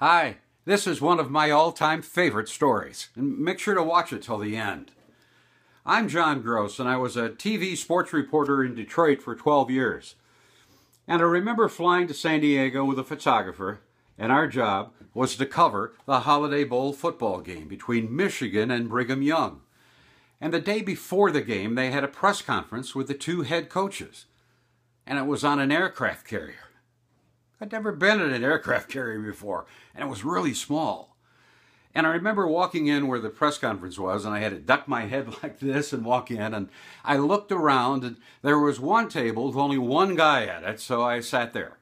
Hi, this is one of my all-time favorite stories, and make sure to watch it till the end. I'm John Gross, and I was a TV sports reporter in Detroit for 12 years. And I remember flying to San Diego with a photographer, and our job was to cover the Holiday Bowl football game between Michigan and Brigham Young. And the day before the game, they had a press conference with the two head coaches, and it was on an aircraft carrier. I'd never been in an aircraft carrier before, and it was really small. And I remember walking in where the press conference was, and I had to duck my head like this and walk in, and I looked around, and there was one table with only one guy at it, so I sat there.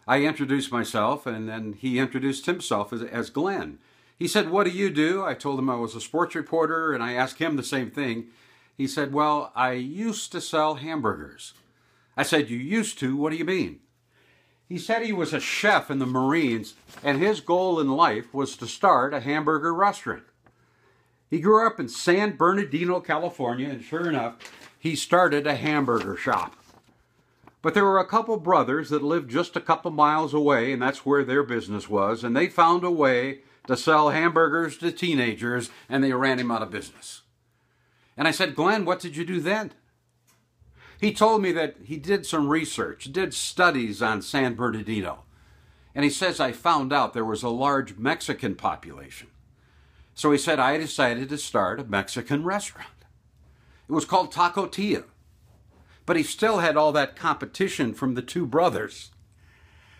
I introduced myself, and then he introduced himself as Glenn. He said, "What do you do?" I told him I was a sports reporter, and I asked him the same thing. He said, "Well, I used to sell hamburgers." I said, "You used to? What do you mean?" He said he was a chef in the Marines, and his goal in life was to start a hamburger restaurant. He grew up in San Bernardino, California, and sure enough, he started a hamburger shop. But there were a couple brothers that lived just a couple miles away, and that's where their business was, and they found a way to sell hamburgers to teenagers, and they ran him out of business. And I said, "Glenn, what did you do then?" He told me that he did some research, did studies on San Bernardino. And he says, "I found out there was a large Mexican population." So he said, "I decided to start a Mexican restaurant." It was called Taco Tia. But he still had all that competition from the two brothers.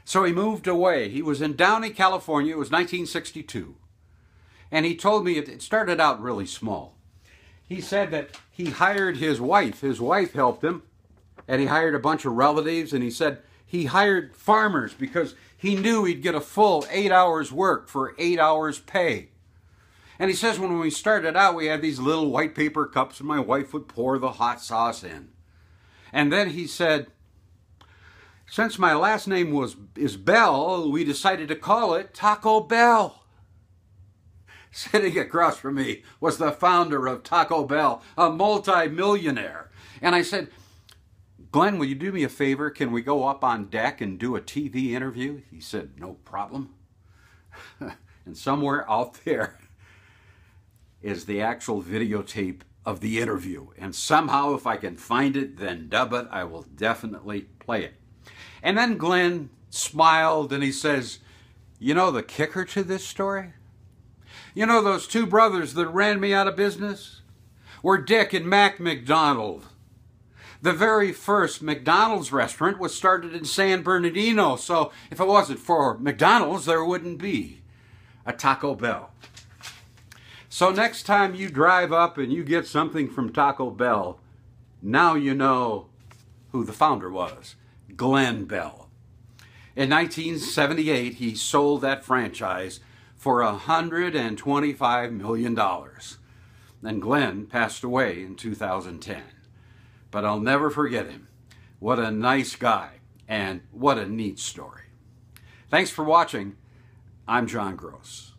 So he moved away. He was in Downey, California. It was 1962. And he told me it started out really small. He said that he hired his wife. His wife helped him. And he hired a bunch of relatives. And he said he hired farmers because he knew he'd get a full 8 hours work for 8 hours pay. And he says when we started out, we had these little white paper cups and my wife would pour the hot sauce in. And then he said, since my last name is Bell, we decided to call it Taco Bell. Sitting across from me was the founder of Taco Bell, a multi-millionaire. And I said, "Glenn, will you do me a favor? Can we go up on deck and do a TV interview?" He said, "No problem." And somewhere out there is the actual videotape of the interview. And somehow, if I can find it, then dub it, I will definitely play it. And then Glenn smiled and he says, "You know the kicker to this story? You know those two brothers that ran me out of business? Were Dick and Mac McDonald. The very first McDonald's restaurant was started in San Bernardino, so if it wasn't for McDonald's, there wouldn't be a Taco Bell." So next time you drive up and you get something from Taco Bell, now you know who the founder was, Glenn Bell. In 1978, he sold that franchise for $125 million. And Glenn passed away in 2010. But I'll never forget him. What a nice guy, and what a neat story. Thanks for watching. I'm John Gross.